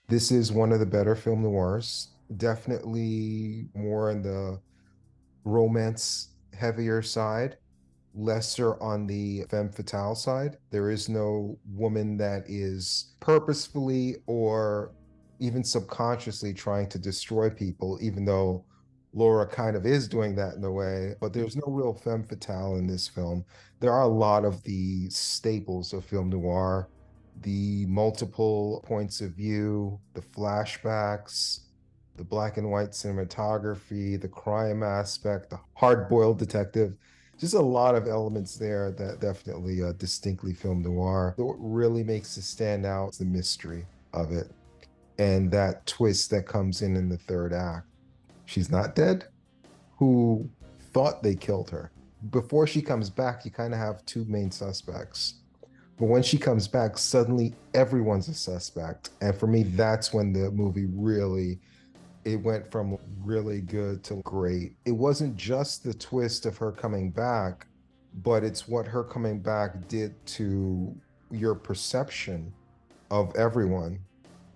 This is one of the better film noirs. Definitely more on the romance heavier side, lesser on the femme fatale side. There is no woman that is purposefully or even subconsciously trying to destroy people, even though Laura kind of is doing that in a way. But there's no real femme fatale in this film. There are a lot of the staples of film noir, the multiple points of view, the flashbacks, the black and white cinematography, the crime aspect, the hard-boiled detective, just a lot of elements there that definitely distinctly film noir. What really makes it stand out is the mystery of it and that twist that comes in the third act. She's not dead. Who thought they killed her? Before she comes back, you kind of have two main suspects. But when she comes back, suddenly everyone's a suspect. And for me, that's when the movie really it went from really good to great. It wasn't just the twist of her coming back, but it's what her coming back did to your perception of everyone.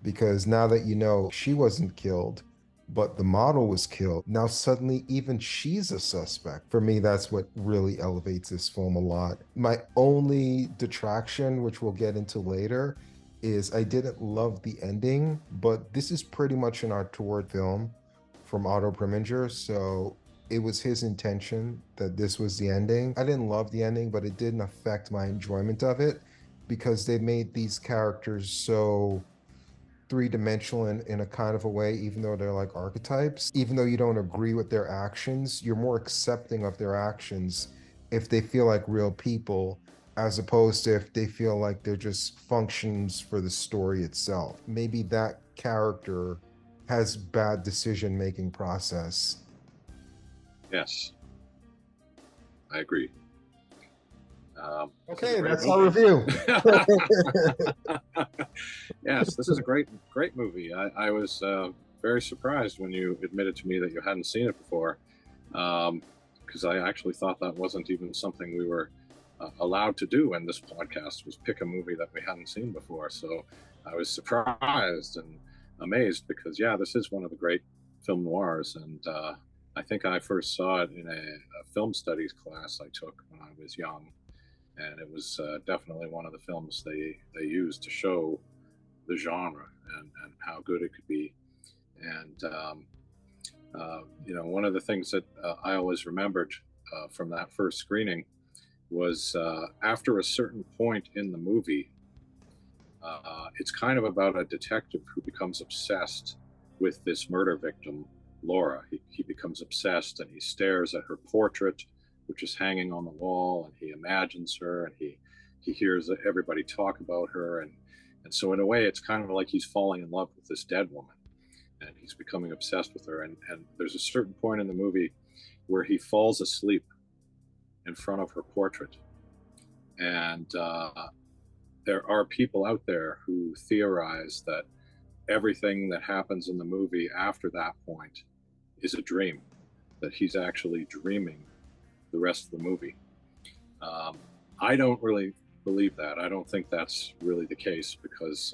Because now that you know she wasn't killed, but the model was killed, now suddenly even she's a suspect. For me, that's what really elevates this film a lot. My only detraction, which we'll get into later, is I didn't love the ending, but this is pretty much an auteur film from Otto Preminger, so it was his intention that this was the ending. I didn't love the ending, but it didn't affect my enjoyment of it because they made these characters so three-dimensional in a kind of a way, even though they're like archetypes. Even though you don't agree with their actions, you're more accepting of their actions if they feel like real people, as opposed to if they feel like they're just functions for the story itself. Maybe that character has bad decision-making process. Yes, I agree. This is a Okay, great that's our movie. review. Yes, this is a great movie. I was very surprised when you admitted to me that you hadn't seen it before, because I actually thought that wasn't even something we were allowed to do in this podcast, was pick a movie that we hadn't seen before. So I was surprised and amazed because, yeah, this is one of the great film noirs. And I think I first saw it in a film studies class I took when I was young, and it was definitely one of the films they used to show the genre and how good it could be. And one of the things that I always remembered from that first screening was after a certain point in the movie, it's kind of about a detective who becomes obsessed with this murder victim, Laura. He becomes obsessed and he stares at her portrait, which is hanging on the wall, and he imagines her and he hears everybody talk about her. And so, in a way, it's kind of like he's falling in love with this dead woman and he's becoming obsessed with her. And there's a certain point in the movie where he falls asleep in front of her portrait. And there are people out there who theorize that everything that happens in the movie after that point is a dream, that he's actually dreaming the rest of the movie. Um, I don't really believe that. I don't think that's really the case because,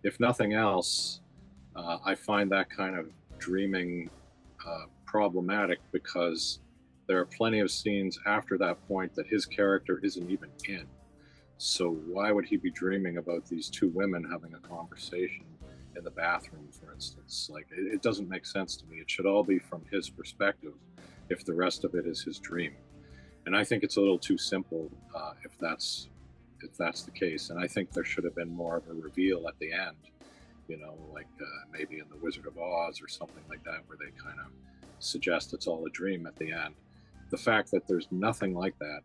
if nothing else, I find that kind of dreaming problematic because there are plenty of scenes after that point that his character isn't even in. So why would he be dreaming about these two women having a conversation in the bathroom, for instance? Like, it doesn't make sense to me. It should all be from his perspective if the rest of it is his dream. And I think it's a little too simple if that's the case. And I think there should have been more of a reveal at the end, like maybe in The Wizard of Oz or something like that, where they kind of suggest it's all a dream at the end. The fact that there's nothing like that,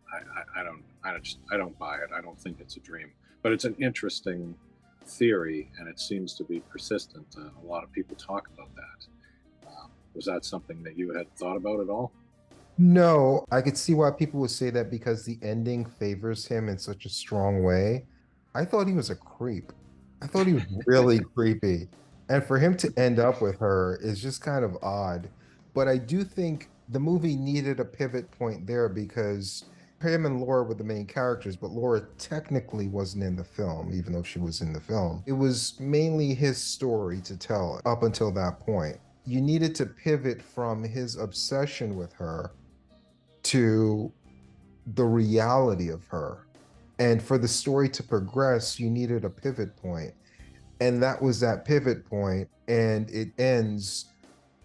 I don't buy it. I don't think it's a dream, but it's an interesting theory, and it seems to be persistent. A lot of people talk about that. Was that something that you had thought about at all? No, I could see why people would say that because the ending favors him in such a strong way. I thought he was a creep. I thought he was really creepy. And for him to end up with her is just kind of odd. But I do think the movie needed a pivot point there because Him and Laura were the main characters, but Laura technically wasn't in the film, even though she was in the film. It was mainly his story to tell up until that point. You needed to pivot from his obsession with her to the reality of her. And for the story to progress, you needed a pivot point. And that was that pivot point, and it ends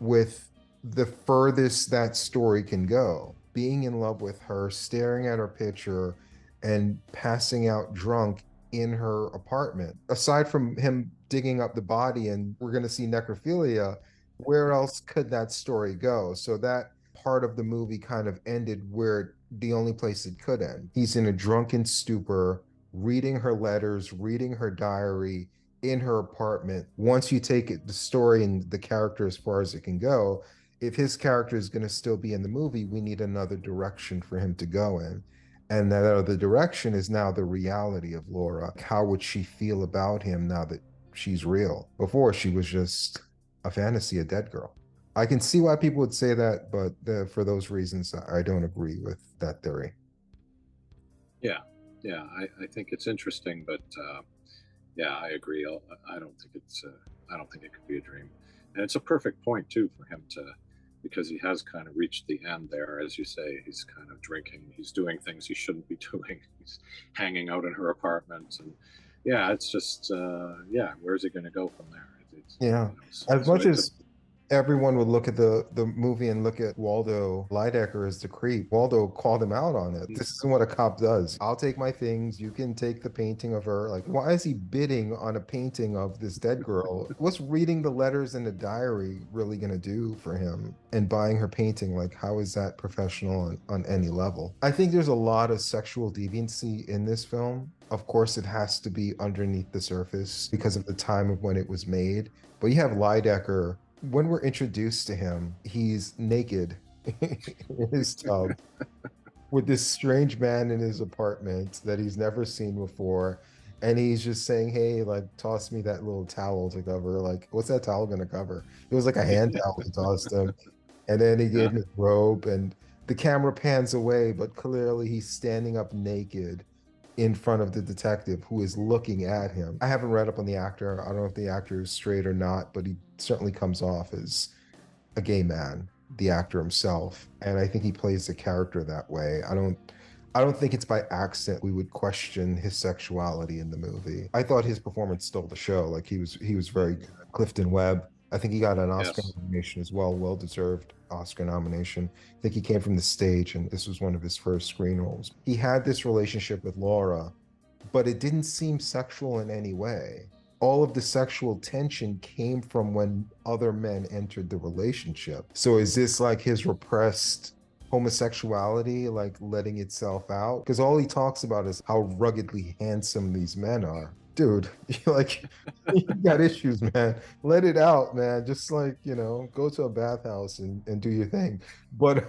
with the furthest that story can go, being in love with her, staring at her picture, and passing out drunk in her apartment. Aside from him digging up the body and we're going to see necrophilia, where else could that story go? So that part of the movie kind of ended where the only place it could end. He's in a drunken stupor, reading her letters, reading her diary in her apartment. Once you take it, the story and the character as far as it can go, if his character is going to still be in the movie, we need another direction for him to go in. And that other direction is now the reality of Laura. How would she feel about him now that she's real? Before, she was just a fantasy, a dead girl. I can see why people would say that, but for those reasons, I don't agree with that theory. Yeah, yeah, I think it's interesting, but yeah, I agree. I don't think it's. I don't think it could be a dream, and it's a perfect point too for him to, because he has kind of reached the end there, as you say. He's kind of drinking. He's doing things he shouldn't be doing. He's hanging out in her apartment, and yeah, it's just yeah. Where's it going to go from there? Yeah. You know, As so much it's a as everyone would look at the movie and look at Waldo Lydecker as the creep, Waldo called him out on it. This isn't what a cop does. I'll take my things. You can take the painting of her. Like, why is he bidding on a painting of this dead girl? What's reading the letters in the diary really going to do for him? And buying her painting, like, how is that professional on any level? I think there's a lot of sexual deviancy in this film. Of course, it has to be underneath the surface because of the time of when it was made. But you have Lydecker, when we're introduced to him, he's naked in his tub with this strange man in his apartment that he's never seen before. And he's just saying, hey, like, toss me that little towel to cover. Like, what's that towel going to cover? It was like a hand towel he tossed him. And then he gave yeah, him his robe, and the camera pans away, but clearly he's standing up naked in front of the detective who is looking at him. I haven't read up on the actor. I don't know if the actor is straight or not, but he certainly comes off as a gay man, the actor himself. And I think he plays the character that way. I don't think it's by accident we would question his sexuality in the movie. I thought his performance stole the show. Like he was very good. Clifton Webb. I think he got an Oscar yes, nomination as well, well-deserved Oscar nomination. I think he came from the stage and this was one of his first screen roles. He had this relationship with Laura, but it didn't seem sexual in any way. All of the sexual tension came from when other men entered the relationship. So is this like his repressed homosexuality, like letting itself out? Because all he talks about is how ruggedly handsome these men are. Dude, you like you got issues, man. Let it out, man. Just like, go to a bathhouse and do your thing. But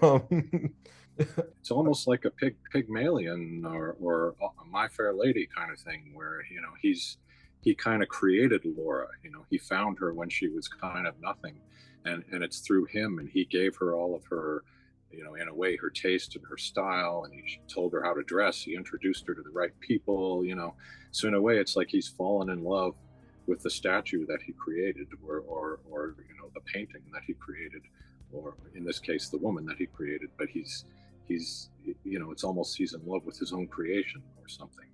it's almost like a Pygmalion or a My Fair Lady kind of thing, where he kind of created Laura. He found her when she was kind of nothing, and it's through him, and he gave her all of her, in a way, her taste and her style, and he told her how to dress. He introduced her to the right people. So in a way, it's like he's fallen in love with the statue that he created, or the painting that he created, or in this case, the woman that he created. But he's it's almost he's in love with his own creation or something.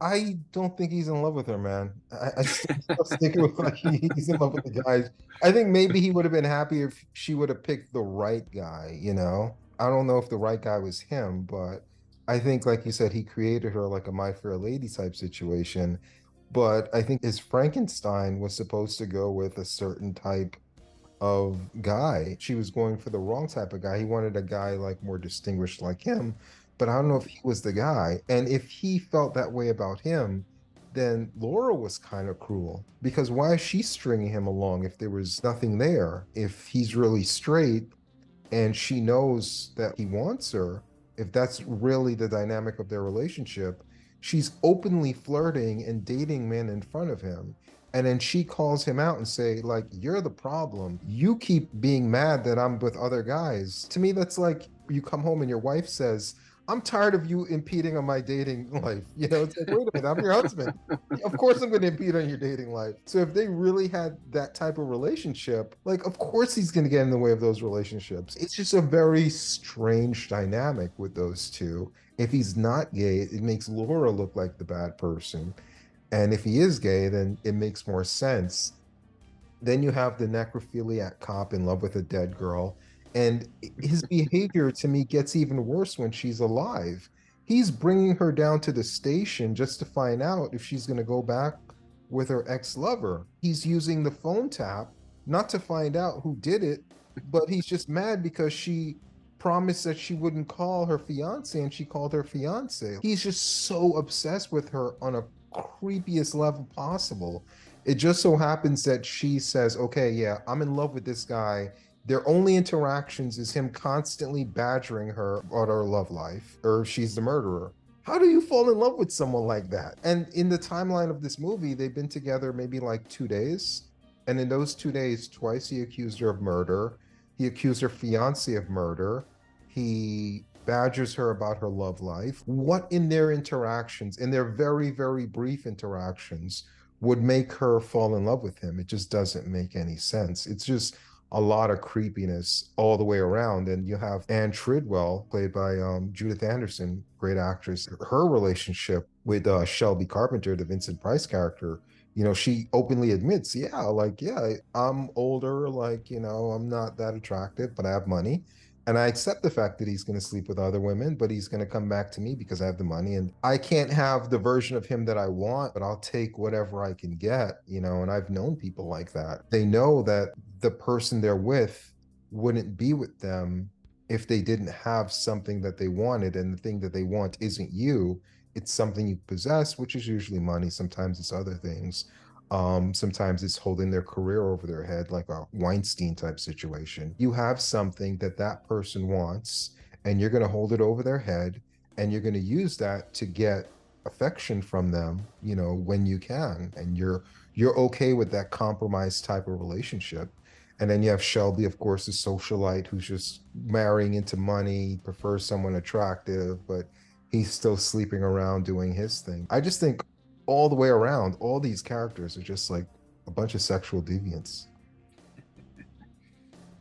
I don't think he's in love with her, man. I still stick with like he's in love with the guys. I think maybe he would have been happy if she would have picked the right guy. I don't know if the right guy was him, but I think, like you said, he created her like a My Fair Lady type situation. But I think his Frankenstein was supposed to go with a certain type of guy. She was going for the wrong type of guy. He wanted a guy like more distinguished like him, but I don't know if he was the guy. And if he felt that way about him, then Laura was kind of cruel because why is she stringing him along if there was nothing there? If he's really straight and she knows that he wants her, if that's really the dynamic of their relationship, she's openly flirting and dating men in front of him. And then she calls him out and say, like, you're the problem. You keep being mad that I'm with other guys. To me, that's like you come home and your wife says, I'm tired of you impeding on my dating life. You know, it's like, wait a minute, I'm your husband. Of course I'm going to impede on your dating life. So if they really had that type of relationship, like, of course he's going to get in the way of those relationships. It's just a very strange dynamic with those two. If he's not gay, it makes Laura look like the bad person. And if he is gay, then it makes more sense. Then you have the necrophiliac cop in love with a dead girl. And his behavior to me gets even worse when she's alive. He's bringing her down to the station just to find out if she's going to go back with her ex lover. He's using the phone tap not to find out who did it, but he's just mad because she promised that she wouldn't call her fiance and she called her fiance. He's just so obsessed with her on a creepiest level possible. It just so happens that she says, okay, yeah, I'm in love with this guy. Their only interactions is him constantly badgering her about her love life, or she's the murderer. How do you fall in love with someone like that? And in the timeline of this movie, they've been together maybe like 2 days. And in those 2 days, twice he accused her of murder. He accused her fiance of murder. He badgers her about her love life. What in their interactions, in their very, very brief interactions, would make her fall in love with him? It just doesn't make any sense. It's just a lot of creepiness all the way around. And you have Anne Tridwell, played by Judith Anderson, great actress. Her relationship with Shelby Carpenter, the Vincent Price character, she openly admits, yeah, like, yeah, I'm older, like, I'm not that attractive, but I have money. And I accept the fact that he's going to sleep with other women, but he's going to come back to me because I have the money. And I can't have the version of him that I want, but I'll take whatever I can get, And I've known people like that. They know that the person they're with wouldn't be with them if they didn't have something that they wanted. And the thing that they want isn't you, it's something you possess, which is usually money. Sometimes it's other things. Sometimes it's holding their career over their head, like a Weinstein type situation. You have something that that person wants, and you're going to hold it over their head, and you're going to use that to get affection from them, when you can, and you're okay with that compromise type of relationship. And then you have Shelby, of course, the socialite who's just marrying into money, prefers someone attractive, but he's still sleeping around doing his thing. I just think all the way around, all these characters are just like a bunch of sexual deviants.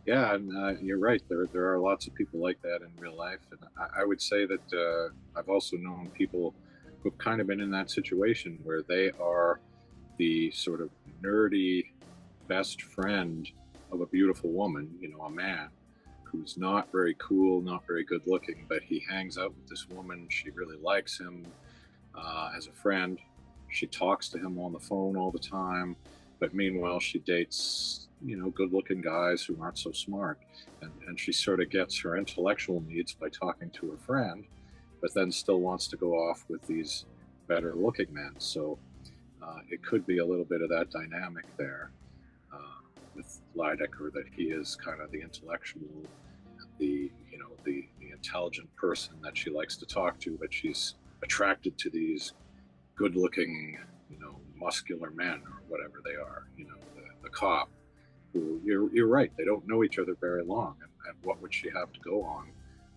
Yeah, and you're right. There are lots of people like that in real life, and I would say that I've also known people who've kind of been in that situation where they are the sort of nerdy best friend of a beautiful woman, a man who's not very cool, not very good looking, but he hangs out with this woman. She really likes him as a friend. She talks to him on the phone all the time, but meanwhile she dates good looking guys who aren't so smart, and she sort of gets her intellectual needs by talking to her friend, but then still wants to go off with these better looking men. So it could be a little bit of that dynamic there with Lydecker, that he is kind of the intellectual, the intelligent person that she likes to talk to, but she's attracted to these good looking, muscular men or whatever they are, the cop, who you're right, they don't know each other very long. And what would she have to go on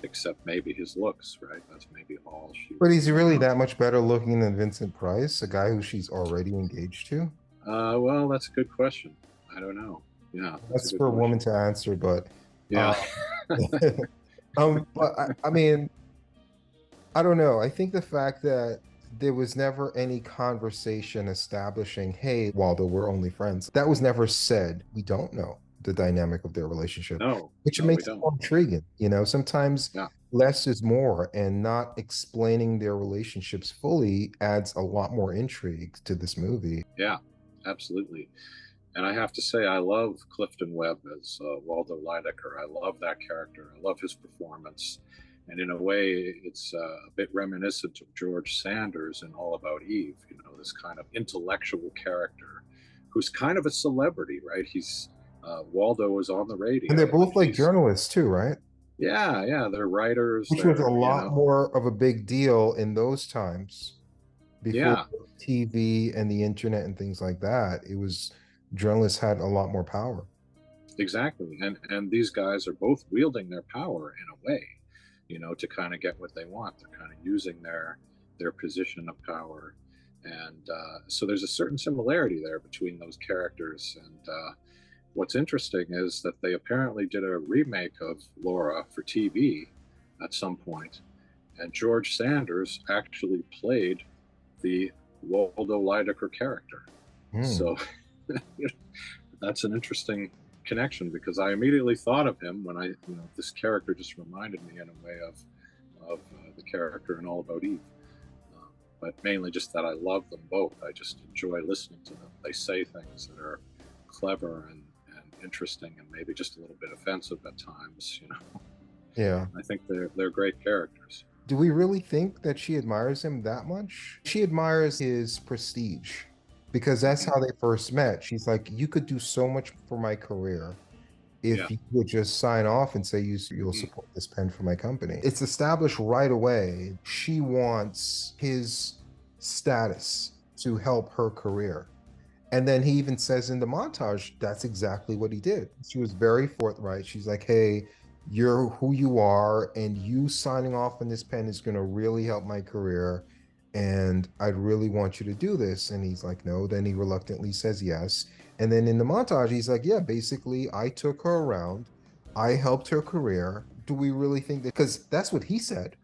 except maybe his looks, right? That's maybe all she But would he's go really on. that much better looking than Vincent Price, a guy who she's already engaged to? Well, that's a good question. I don't know. Yeah, that's a That's good for a woman question. to answer, but uh, Yeah. but I mean, I don't know. I think the fact that there was never any conversation establishing, hey, Waldo, we're only friends. That was never said. We don't know the dynamic of their relationship, No, which no, we makes it don't. more intriguing. Sometimes Yeah, less is more, and not explaining their relationships fully adds a lot more intrigue to this movie. yeah, absolutely. And I have to say, I love Clifton Webb as Waldo Lydecker. I love that character. I love his performance. And in a way, it's a bit reminiscent of George Sanders in All About Eve, this kind of intellectual character who's kind of a celebrity, right? Waldo was on the And they're radio, and both like journalists too, right? yeah, yeah, they're writers. Which was a They're, lot more of a big deal in those times before yeah, TV and the internet and things like that. It was journalists had a lot more power. exactly. And these guys are both wielding their power in a way. to kind of get what they want. They're kind of using their position of power, and so there's a certain similarity there between those characters. And what's interesting is that they apparently did a remake of Laura for TV at some point, and George Sanders actually played the Waldo Lydecker character. Hmm. So that's an interesting connection, because I immediately thought of him when this character just reminded me in a way of the character in All About Eve. But mainly just that I love them both. I just enjoy listening to them. They say things that are clever and interesting, and maybe just a little bit offensive at times. Yeah. I think they're great characters. Do we really think that she admires him that much? She admires his prestige because that's Hmm. how they first met. She's like, you could do so much for my career Yeah. if you would just sign off and say you'll Hmm. support this pen for my company. It's established right away. She wants his status to help her career. And then he even says in the montage, that's exactly what he did. She was very forthright. She's like, hey, you're who you are, and you signing off on this pen is going to really help my career. And I'd really want you to do this. And he's like, no. Then he reluctantly says yes. And then in the montage, he's like, yeah, basically, I took her around. I helped her career. Do we really think that? Because that's what he said.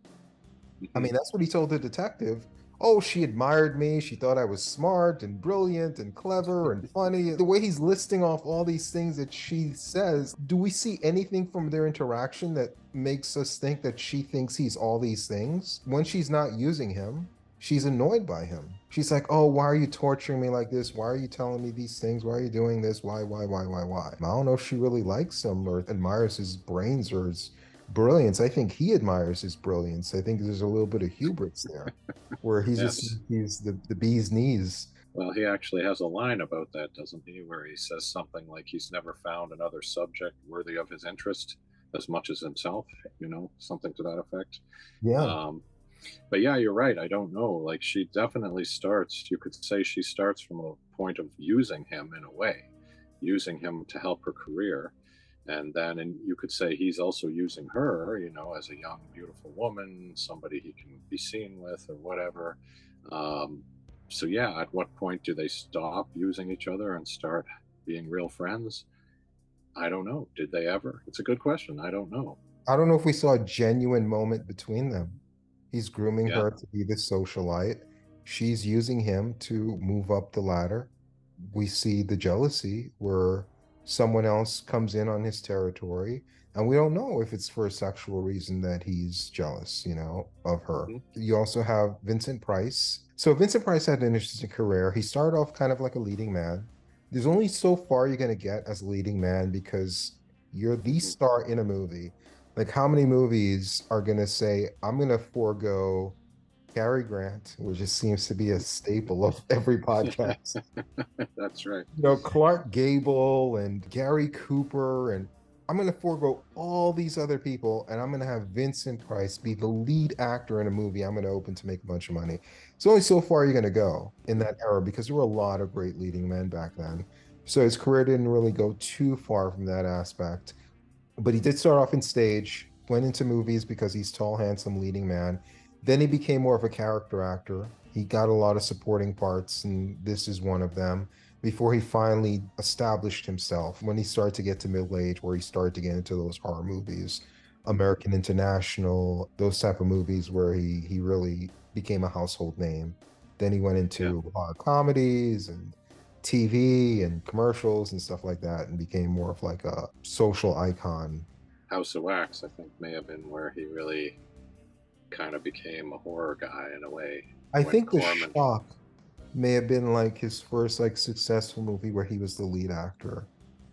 I Hmm. mean, that's what he told the detective. Oh, she admired me. She thought I was smart and brilliant and clever and funny. The way he's listing off all these things that she says, do we see anything from their interaction that makes us think that she thinks he's all these things? When she's not using him, she's annoyed by him. She's like, oh, why are you torturing me like this? Why are you telling me these things? Why are you doing this? Why? I don't know if she really likes him or admires his brains or his brilliance. I think he admires his brilliance. I think there's a little bit of hubris there, where he's just Yes. he's the bee's knees. Well, he actually has a line about that, doesn't he? Where he says something like he's never found another subject worthy of his interest as much as himself, something to that effect. Yeah. Um, but yeah, you're right. I don't know. Like, she definitely starts, you could say she starts from a point of using him in a way, using him to help her career. And you could say he's also using her, as a young, beautiful woman, somebody he can be seen with or whatever. Um, so yeah, at what point do they stop using each other and start being real friends? I don't know. Did they ever? It's a good question. I don't know. I don't know if we saw a genuine moment between them. He's grooming Yeah. her to be the socialite. She's using him to move up the ladder. We see the jealousy where someone else comes in on his territory, and we don't know if it's for a sexual reason that he's jealous, of her. Hmm. You also have Vincent Price. So Vincent Price had an interesting career. He started off kind of like a leading man. There's only so far you're going to get as a leading man because you're the Hmm. star in a movie. Like, how many movies are going to say, I'm going to forego Cary Grant, which just seems to be a staple of every podcast. That's right. Clark Gable and Gary Cooper, and I'm going to forego all these other people, and I'm going to have Vincent Price be the lead actor in a movie I'm going to open to make a bunch of money. It's only so far you're going to go in that era because there were a lot of great leading men back then. So his career didn't really go too far from that aspect. But he did start off in stage, went into movies because he's tall, handsome, leading man. Then he became more of a character actor. He got a lot of supporting parts, and this is one of them. Before he finally established himself, when he started to get to middle age, where he started to get into those horror movies, American International, those type of movies where he really became a household name. Then he went Yeah. into comedies and TV and commercials and stuff like that and became more of like a social icon. House of Wax, I think, may have been where he really kind of became a horror guy in a way. I When think The Corman, Shock may have been like his first like successful movie where he was the lead actor.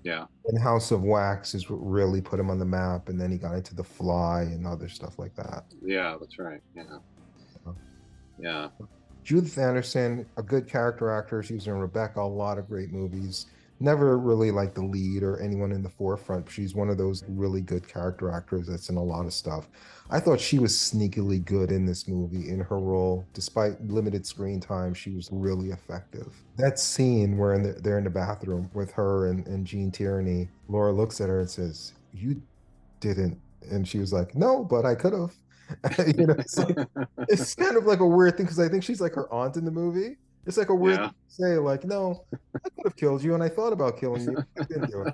yeah, And House of Wax is what really put him on the map, and then he got into The Fly and other stuff like that. yeah, that's right. Yeah, yeah. Judith Anderson, a good character actor. She was in Rebecca, a lot of great movies. Never really like the lead or anyone in the forefront. She's one of those really good character actors that's in a lot of stuff. I thought she was sneakily good in this movie in her role. Despite limited screen time, she was really effective. That scene where they're in the bathroom with her and Gene Tierney, Laura looks at her and says, you didn't. And she was like, no, but I could have. It's kind of like a weird thing because I think she's like her aunt in the movie. It's like a weird Yeah. thing to say, like, no, I could have killed you and I thought about killing you. I didn't do it.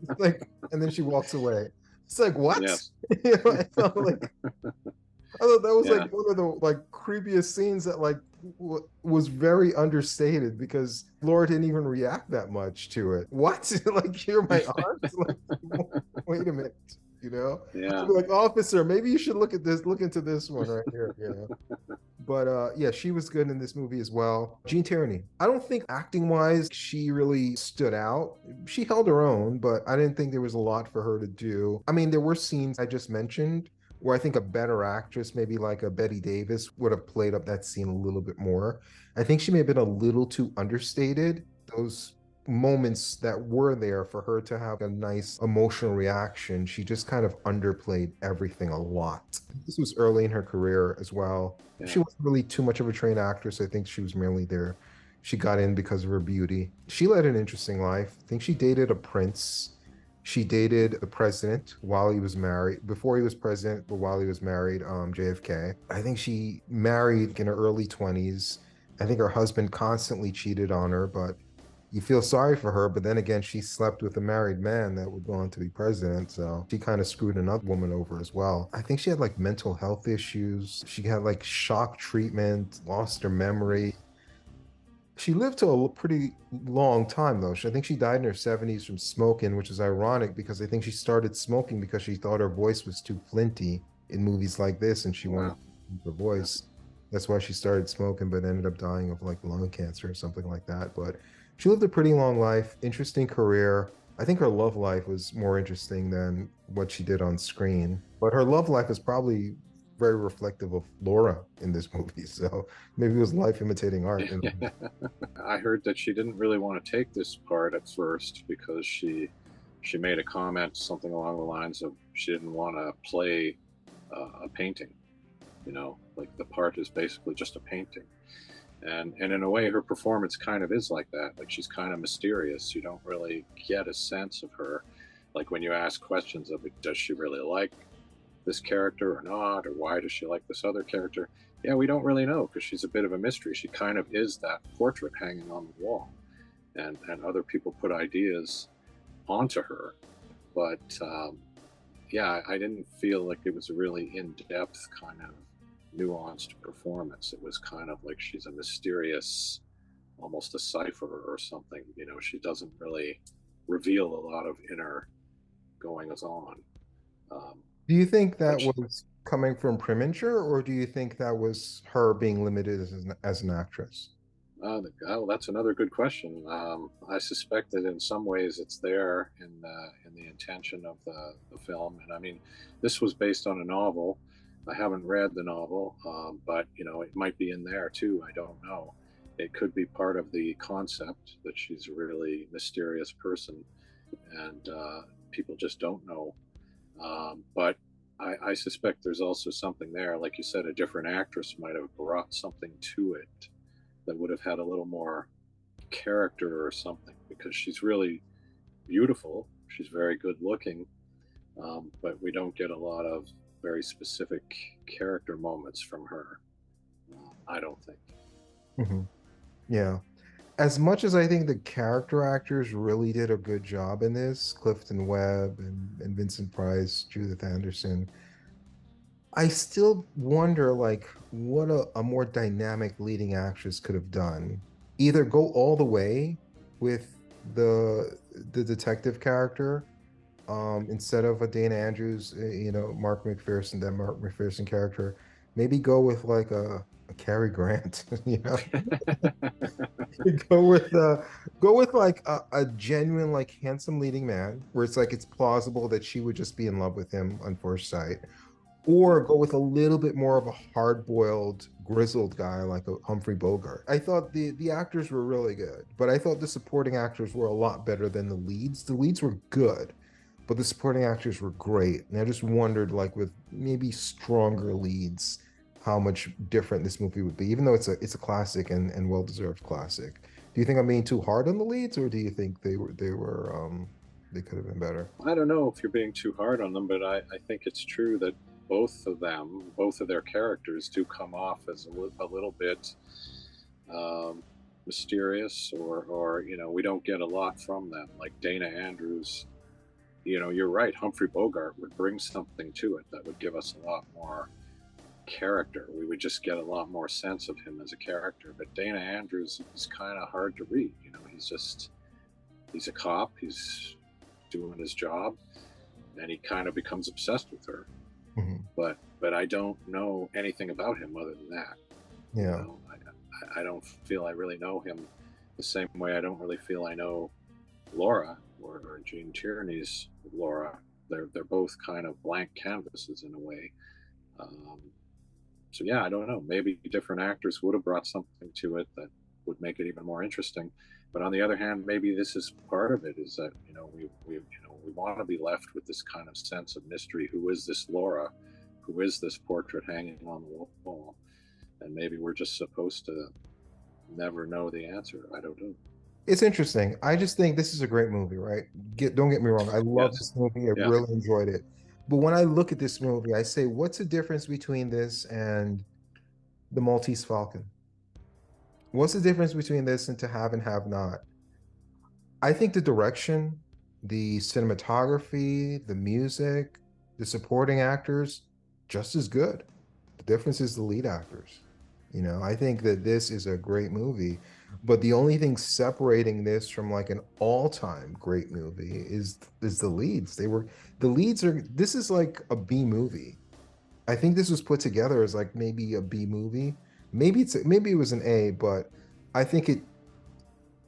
It's like, and then she walks away. It's like, what? Yes. I thought that was like Yeah. one of the like creepiest scenes that like was very understated because Laura didn't even react that much to it. What? Like you're my aunt? Like wait a minute, you know? I'd Yeah. be like, officer, maybe you should look into this one right here, But yeah, she was good in this movie as well. Gene Tierney. I don't think acting wise she really stood out. She held her own, but I didn't think there was a lot for her to do. I mean, there were scenes I just mentioned where I think a better actress, maybe like a Betty Davis, would have played up that scene a little bit more. I think she may have been a little too understated. Those moments that were there for her to have a nice emotional reaction, she just kind of underplayed everything a lot. This was early in her career as well. Yeah. She wasn't really too much of a trained actress. I think she was merely there. She got in because of her beauty. She led an interesting life. I think she dated a prince. She dated the president while he was married, before he was president, but while he was married, JFK. I think she married in her early 20s. I think her husband constantly cheated on her, but you feel sorry for her. But then again, she slept with a married man that would go on to be president. So she kind of screwed another woman over as well. I think she had like mental health issues. She had like shock treatment, lost her memory. She lived to a pretty long time, though. I think she died in her 70s from smoking, which is ironic because I think she started smoking because she thought her voice was too flinty in movies like this and she wanted Wow. to keep her voice. That's why she started smoking, but ended up dying of like lung cancer or something like that. But she lived a pretty long life, interesting career. I think her love life was more interesting than what she did on screen. But her love life is probably very reflective of Laura in this movie. So maybe it was life imitating art. Yeah. I heard that she didn't really want to take this part at first because she made a comment something along the lines of she didn't want to play a painting. Like the part is basically just a painting. And in a way, her performance kind of is like that. Like she's kind of mysterious. You don't really get a sense of her. Like when you ask questions of it, does she really like this character or not, or why does she like this other character? Yeah, we don't really know because she's a bit of a mystery. She kind of is that portrait hanging on the wall, and other people put ideas onto her, but yeah, I didn't feel like it was a really in-depth kind of nuanced performance. It was kind of like she's a mysterious, almost a cipher or something. She doesn't really reveal a lot of inner goings on. Um, Do you think that which was coming from Preminger, or do you think that was her being limited as an actress? Oh, that's another good question. I suspect that in some ways it's there in the intention of the film. And I mean, this was based on a novel. I haven't read the novel, but it might be in there too. I don't know. It could be part of the concept that she's a really mysterious person, and people just don't know. But I suspect there's also something there. Like you said, a different actress might have brought something to it that would have had a little more character or something because she's really beautiful. She's very good looking, but we don't get a lot of very specific character moments from her. I don't think. Hmm. Yeah. As much as I think the character actors really did a good job in this, Clifton Webb and Vincent Price, Judith Anderson, I still wonder like what a more dynamic leading actress could have done. Either go all the way with the detective character, instead of a Dana Andrews, Mark McPherson, that Mark McPherson character, maybe go with like a Cary Grant, go with like a genuine like handsome leading man where it's like it's plausible that she would just be in love with him on first sight, or go with a little bit more of a hard-boiled, grizzled guy like a Humphrey Bogart. I thought the actors were really good, but I thought the supporting actors were a lot better than the leads. The leads were good, but the supporting actors were great. And I just wondered, like with maybe stronger leads, how much different this movie would be, even though it's a classic and well-deserved classic. Do you think I'm being too hard on the leads, or do you think they could have been better? I don't know if you're being too hard on them, but I think it's true that both of their characters do come off as a little bit um, mysterious, or we don't get a lot from them. Like Dana Andrews, you're right. Humphrey Bogart would bring something to it that would give us a lot more character. We would just get a lot more sense of him as a character. But Dana Andrews is kind of hard to read. He's a cop. He's doing his job, and he kind of becomes obsessed with her. Mhm. But I don't know anything about him other than that. You Yeah. know, I don't feel I really know him the same way I don't really feel I know Laura, or Gene Tierney's Laura. They're both kind of blank canvases in a way. Um, so yeah, I don't know. Maybe different actors would have brought something to it that would make it even more interesting. But on the other hand, maybe this is part of it, is that we want to be left with this kind of sense of mystery. Who is this Laura? Who is this portrait hanging on the wall? And maybe we're just supposed to never know the answer. I don't know. It's interesting. I just think this is a great movie, right? Don't get me wrong. I love Yes. this movie. I Yeah. really enjoyed it. But when I look at this movie, I say, what's the difference between this and the Maltese Falcon? What's the difference between this and To Have and Have Not? I think the direction, the cinematography, the music, the supporting actors, just as good. The difference is the lead actors. I think that this is a great movie, but the only thing separating this from like an all-time great movie is the leads. The leads are this is like a B movie. I think this was put together as like maybe a B movie. Maybe it was an A, but I think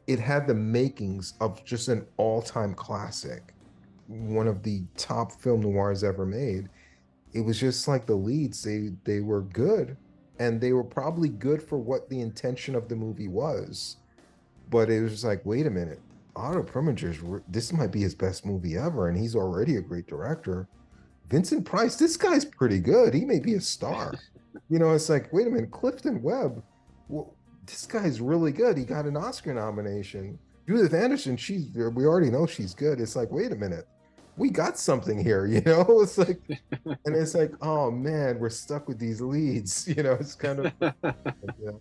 it had the makings of just an all-time classic, one of the top film noirs ever made. It was just like the leads, they were good, and they were probably good for what the intention of the movie was. But it was just like, wait a minute, Otto Preminger's this might be his best movie ever, and he's already a great director. Vincent Price, this guy's pretty good. He may be a star. It's like, wait a minute, Clifton Webb, well, this guy's really good. He got an Oscar nomination. Judith Anderson, we already know she's good. It's like, wait a minute, we got something here, It's like, and it's like, oh man, we're stuck with these leads. It's kind of, yeah.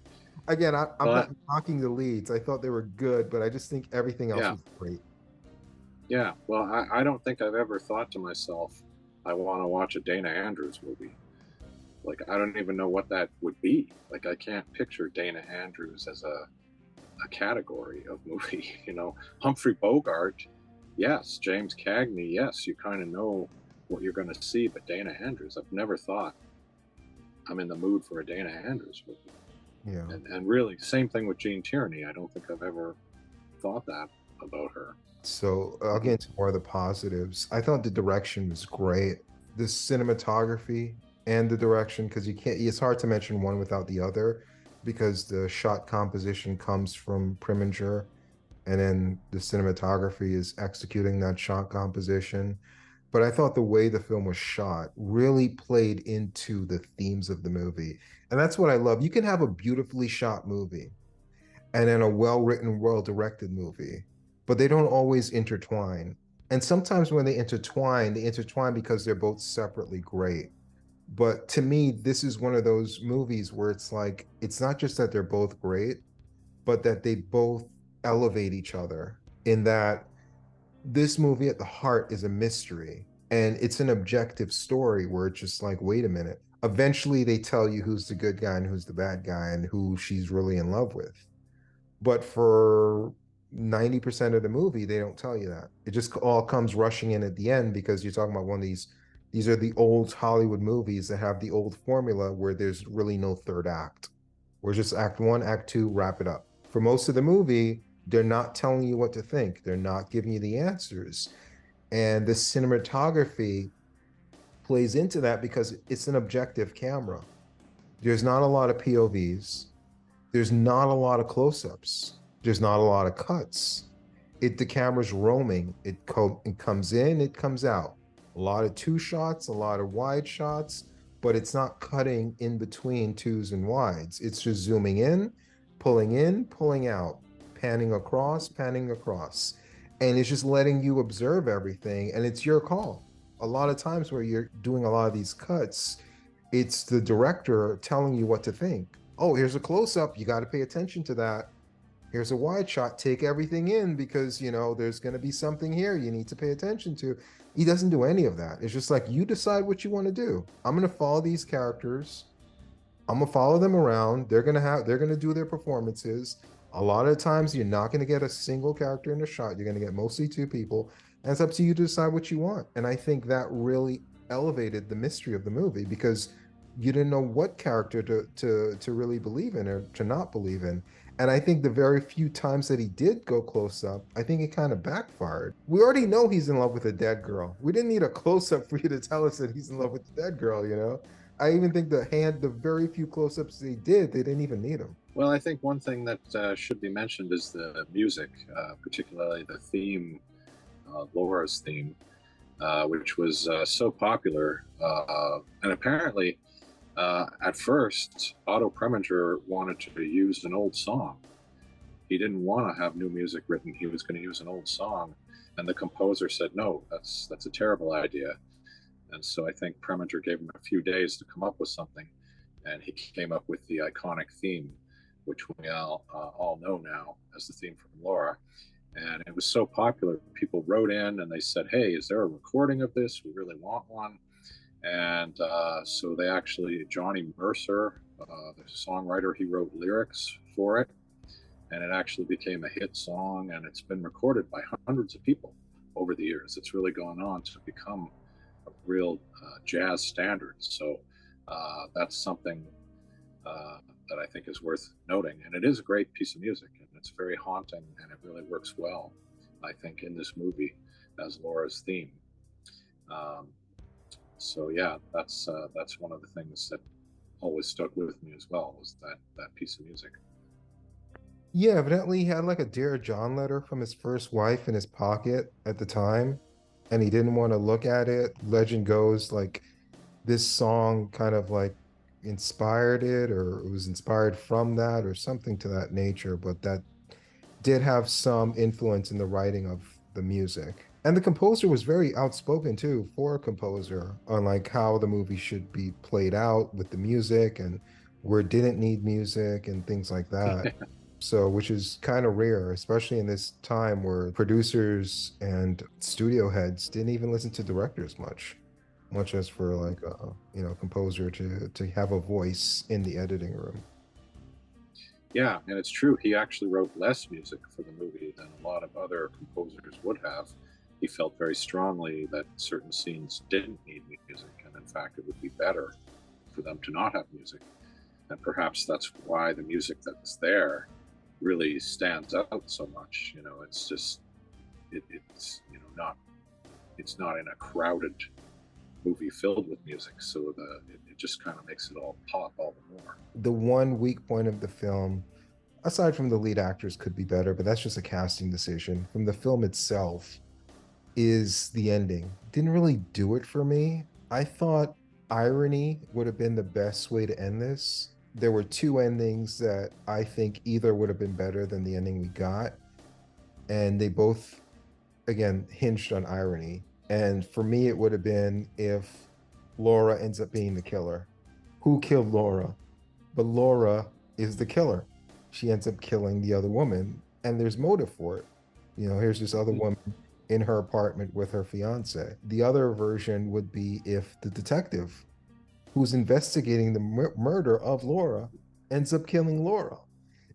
Again, I'm not But knocking the leads. I thought they were good, but I just think everything else yeah, was great. yeah. Well, I don't think I've ever thought to myself, I want to watch a Dana Andrews movie. Like, I don't even know what that would be. Like, I can't picture Dana Andrews as a category of movie. Humphrey Bogart, yes. James Cagney, yes. You kind of know what you're going to see. But Dana Andrews, I've never thought I'm in the mood for a Dana Andrews movie. Yeah. And really, same thing with Gene Tierney. I don't think I've ever thought that about her. So I'll get into more of the positives. I thought the direction was great. The cinematography and the direction, because it's hard to mention one without the other, because the shot composition comes from Preminger, and then the cinematography is executing that shot composition. But I thought the way the film was shot really played into the themes of the movie. And that's what I love. You can have a beautifully shot movie and then a well-written, well-directed movie, but they don't always intertwine. And sometimes when they intertwine because they're both separately great. But to me, this is one of those movies where it's like, it's not just that they're both great, but that they both elevate each other, in that this movie at the heart is a mystery, and it's an objective story where it's just like, wait a minute. Eventually, they tell you who's the good guy and who's the bad guy and who she's really in love with. But for 90% of the movie, they don't tell you that. It just all comes rushing in at the end, because you're talking about one of these are the old Hollywood movies that have the old formula where there's really no third act. We're just act one, act two, wrap it up. For most of the movie, they're not telling you what to think. They're not giving you the answers. And the cinematography plays into that because it's an objective camera. There's not a lot of POVs. There's not a lot of close-ups. There's not a lot of cuts. The camera's roaming. It comes in, it comes out. A lot of two shots, a lot of wide shots, but it's not cutting in between twos and wides. It's just zooming in, pulling out, panning across, panning across. And it's just letting you observe everything, and it's your call. a lot of times where you're doing a lot of these cuts, it's the director telling you what to think. Oh, here's a close up. You got to pay attention to that. Here's a wide shot. Take everything in because, there's going to be something here you need to pay attention to. He doesn't do any of that. It's just like, you decide what you want to do. I'm going to follow these characters. I'm gonna follow them around. They're gonna do their performances. A lot of times you're not gonna get a single character in a shot. You're gonna get mostly two people. And it's up to you to decide what you want. And I think that really elevated the mystery of the movie because you didn't know what character to really believe in or to not believe in. And I think the very few times that he did go close up, I think it kind of backfired. We already know he's in love with a dead girl. We didn't need a close up for you to tell us that he's in love with the dead girl. I even think the very few close-ups they did, they didn't even need them. Well, I think one thing that should be mentioned is the music, particularly the theme, Laura's theme, which was so popular. And apparently, at first, Otto Preminger wanted to use an old song. He didn't want to have new music written. He was going to use an old song. And the composer said, no, that's a terrible idea. And so I think Preminger gave him a few days to come up with something, and he came up with the iconic theme, which we all know now as the theme from Laura. And it was so popular, people wrote in and they said, hey, is there a recording of this? We really want one. And so they actually, Johnny Mercer, the songwriter, he wrote lyrics for it. And it actually became a hit song, and it's been recorded by hundreds of people over the years. It's really gone on to become real jazz standards. So that's something that I think is worth noting. And it is a great piece of music, and it's very haunting, and it really works well, I think, in this movie as Laura's theme. So yeah, that's one of the things that always stuck with me as well, was that piece of music. Yeah, evidently he had like a Dear John letter from his first wife in his pocket at the time, and he didn't want to look at it. Legend goes like this song kind of like inspired it, or it was inspired from that, or something to that nature, but that did have some influence in the writing of the music. And the composer was very outspoken too, for a composer, on like how the movie should be played out with the music and where it didn't need music and things like that. So, which is kind of rare, especially in this time where producers and studio heads didn't even listen to directors much as for like a composer to have a voice in the editing room. Yeah, and it's true. He actually wrote less music for the movie than a lot of other composers would have. He felt very strongly that certain scenes didn't need music, and in fact, it would be better for them to not have music. And perhaps that's why the music that's there really stands out so much. It's just it's not in a crowded movie filled with music, so it just kind of makes it all pop all the more. The one weak point of the film, aside from the lead actors, could be better, but that's just a casting decision. From the film itself, is the ending. Didn't really do it for me. I thought irony would have been the best way to end this. There were two endings that I think either would have been better than the ending we got, and they both, again, hinged on irony. And for me, it would have been if Laura ends up being the killer. Who killed Laura? But Laura is the killer. She ends up killing the other woman, and there's motive for it. Here's this other woman in her apartment with her fiance. The other version would be if the detective who's investigating the murder of Laura ends up killing Laura.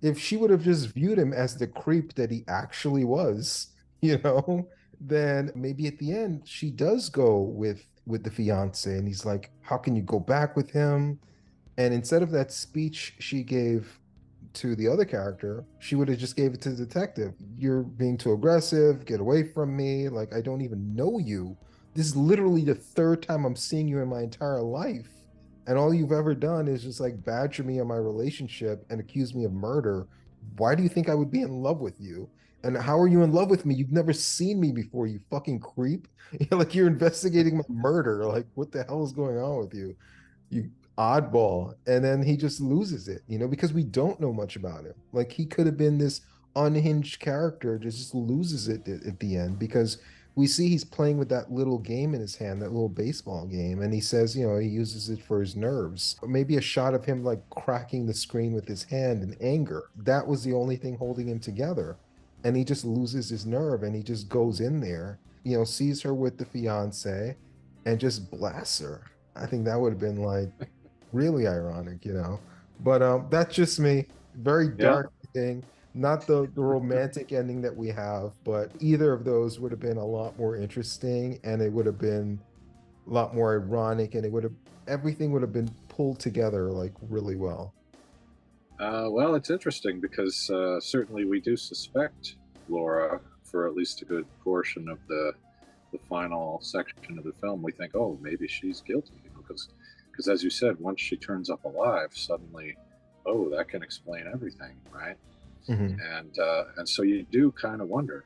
If she would have just viewed him as the creep that he actually was, then maybe at the end she does go with the fiance, and he's like, how can you go back with him? And instead of that speech she gave to the other character, she would have just gave it to the detective. You're being too aggressive, get away from me, like I don't even know you. This is literally the third time I'm seeing you in my entire life, and all you've ever done is just like badger me on my relationship and accuse me of murder. Why do you think I would be in love with you? And how are you in love with me? You've never seen me before, you fucking creep. Like, you're investigating my murder. Like, what the hell is going on with you? You oddball. And then he just loses it, because we don't know much about him. Like, he could have been this unhinged character, just loses it at the end because we see he's playing with that little game in his hand, that little baseball game, and he says, he uses it for his nerves. Maybe a shot of him like cracking the screen with his hand in anger. That was the only thing holding him together. And he just loses his nerve and he just goes in there, sees her with the fiance and just blasts her. I think that would have been like really ironic. But that's just me. Very Yeah. dark thing. Not the romantic ending that we have, but either of those would have been a lot more interesting and it would have been a lot more ironic and everything would have been pulled together like really well. Well, it's interesting because certainly we do suspect Laura for at least a good portion of the final section of the film. We think, oh, maybe she's guilty, because as you said, once she turns up alive, suddenly, oh, that can explain everything, right? Mhm. And so you do kind of wonder,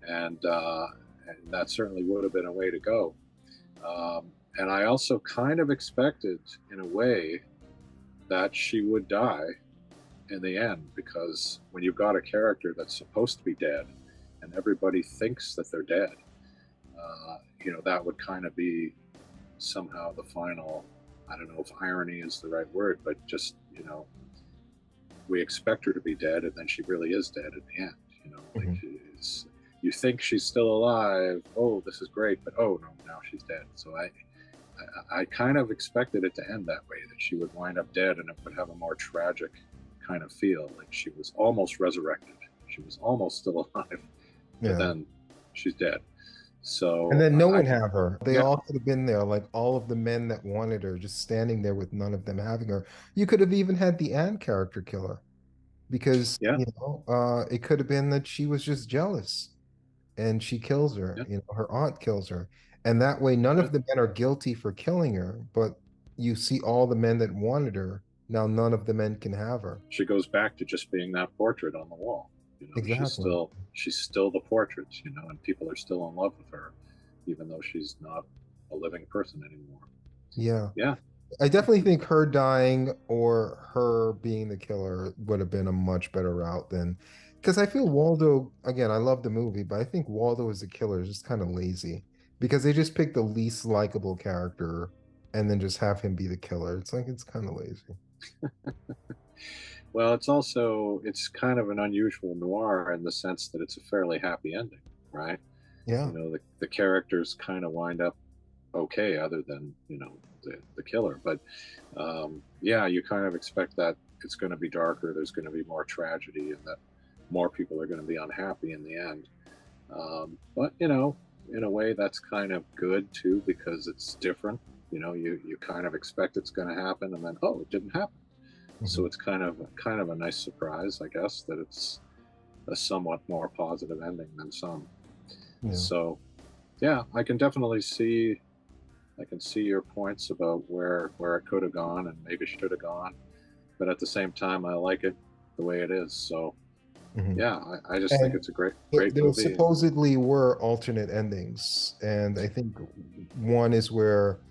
and that certainly would have been a way to go. And I also kind of expected, in a way, that she would die in the end, because when you've got a character that's supposed to be dead and everybody thinks that they're dead, that would kind of be somehow the final. I don't know if irony is the right word, but just, we expect her to be dead and then she really is dead at the end. Like, Mhm. it's, you think she's still alive. Oh, this is great, but oh no, now she's dead. So I kind of expected it to end that way, that she would wind up dead and it would have a more tragic kind of feel, like she was almost resurrected. She was almost still alive, but Yeah. then she's dead. And So then no one have her. They yeah, all could have been there, like all of the men that wanted her, just standing there with none of them having her. You could have even had the Anne character kill her because, yeah, it could have been that she was just jealous and she kills her. yeah. Her aunt kills her. And that way, none Yeah. of the men are guilty for killing her, but you see all the men that wanted her. Now, none of the men can have her. She goes back to just being that portrait on the wall. She's Exactly. still the portrait. And people are still in love with her, even though she's not a living person anymore. Yeah. Yeah, I definitely think her dying or her being the killer would have been a much better route than because I feel Waldo, again, I love the movie, but I think Waldo as a killer is just kind of lazy because they just pick the least likable character and then just have him be the killer. It's like it's kind of lazy. well, it's kind of an unusual noir in the sense that it's a fairly happy ending, right? Yeah. The characters kind of wind up okay, other than the killer. But yeah, you kind of expect that it's going to be darker. There's going to be more tragedy, and that more people are going to be unhappy in the end. But in a way, that's kind of good too, because it's different. You kind of expect it's going to happen, and then oh, it didn't happen. So Mhm. it's kind of a nice surprise, I guess, that it's a somewhat more positive ending than some. Yeah. So yeah, I can see your points about where it could have gone and maybe should have gone, but at the same time, I like it the way it is. So Mhm. yeah, I just think And it's a great there, great there movie. supposedly were alternate endings, and I think one is where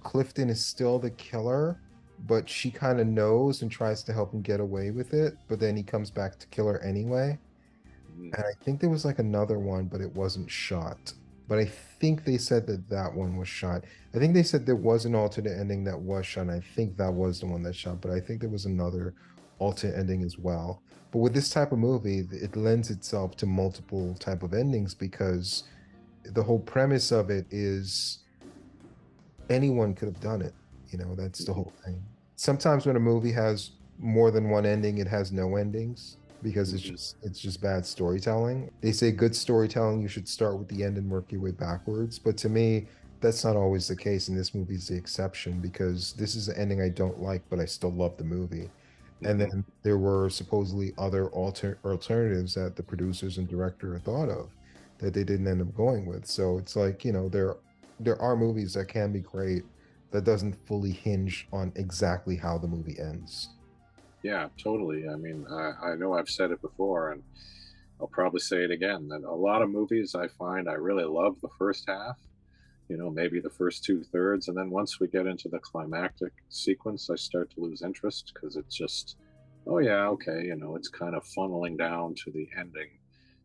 Clifton is still the killer, but she kind of knows and tries to help him get away with it, but then he comes back to kill her anyway. Mhm. And I think there was like another one, but it wasn't shot. But I think they said that that one was shot. I think they said there was an alternate ending that was shot. And I think that was the one that shot, but I think there was another alternate ending as well. But with this type of movie, it lends itself to multiple type of endings because the whole premise of it is anyone could have done it. That's the Mhm. whole thing. Sometimes when a movie has more than one ending, it has no endings because it's Mhm. just bad storytelling. They say good storytelling, you should start with the end and work your way backwards. But to me, that's not always the case, and this movie is the exception because this is an ending I don't like, but I still love the movie. And Mhm. then there were supposedly other alternatives that the producers and director had thought of that they didn't end up going with. So it's like, there are movies that can be great that doesn't fully hinge on exactly how the movie ends. Yeah, totally. I mean, I know I've said it before, and I'll probably say it again, that a lot of movies I find I really love the first half, maybe the first two thirds. And then once we get into the climactic sequence, I start to lose interest because it's just, oh, yeah, okay, it's kind of funneling down to the ending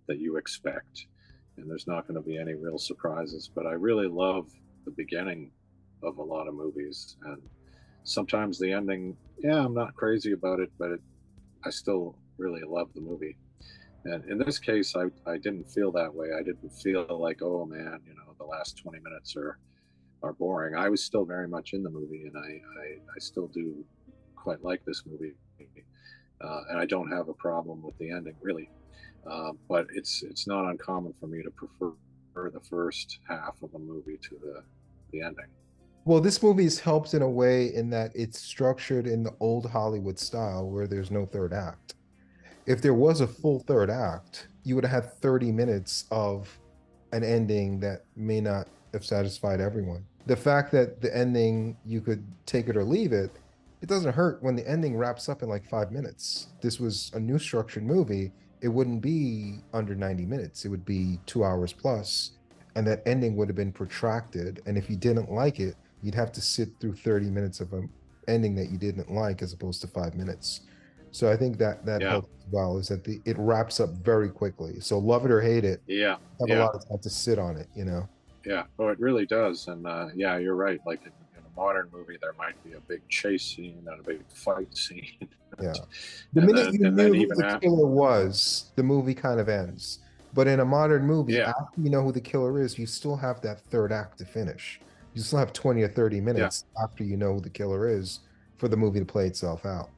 that you expect. and there's not going to be any real surprises. But I really love the beginning of a lot of movies, and sometimes the ending, yeah, I'm not crazy about it, but I still really love the movie. And in this case, I didn't feel that way. I didn't feel like, oh man, the last 20 minutes are boring. I was still very much in the movie, and I still do quite like this movie. And I don't have a problem with the ending, really. But it's not uncommon for me to prefer the first half of a movie to the ending. Well, this movie's helped in a way in that it's structured in the old Hollywood style where there's no third act. If there was a full third act, you would have had 30 minutes of an ending that may not have satisfied everyone. The fact that the ending, you could take it or leave it, it doesn't hurt when the ending wraps up in like 5 minutes. This was a new structured movie. It wouldn't be under 90 minutes, it would be 2 hours plus, and that ending would have been protracted. And if you didn't like it, you'd have to sit through 30 minutes of an ending that you didn't like as opposed to 5 minutes. So I think that that Yeah, helps as well, is that it wraps up very quickly. So love it or hate it, yeah, have a yeah, lot of time to sit on it, you know? yeah. Oh, it really does. And yeah, you're right. Like in a modern movie, there might be a big chase scene and a big fight scene, Yeah. The and minute then you and then knew who even the after, killer was, the movie kind of ends. But in a modern movie, yeah, after you know who the killer is, you still have that third act to finish. You still have 20 or 30 yeah. minutes after you know who the killer is for the movie to play itself out.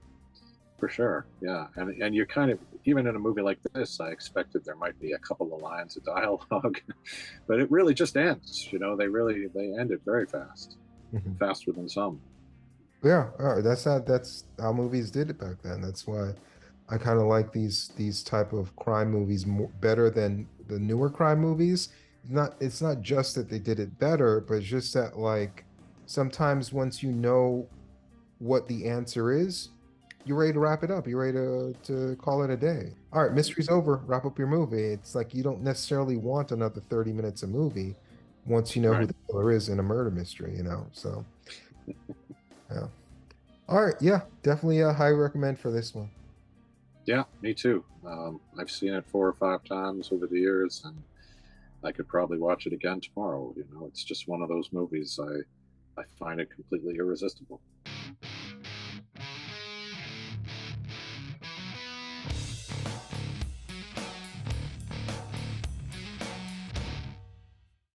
For sure, yeah, and you kind of, even in a movie like this, I expected there might be a couple of lines of dialogue, but it really just ends. They end it very fast, Mhm. faster than some. Yeah, that's how movies did it back then. That's why I kind of like these type of crime movies more, better than the newer crime movies. It's not just that they did it better, but it's just that like sometimes once you know what the answer is, you're ready to wrap it up. You're ready to call it a day. All right, mystery's over. Wrap up your movie. It's like you don't necessarily want another 30 minutes of movie once you know who Right? the killer is in a murder mystery, you know? So, yeah. All right, yeah, definitely a high recommend for this one. Yeah, me too. I've seen it 4 or 5 times over the years, and I could probably watch it again tomorrow. It's just one of those movies I find it completely irresistible.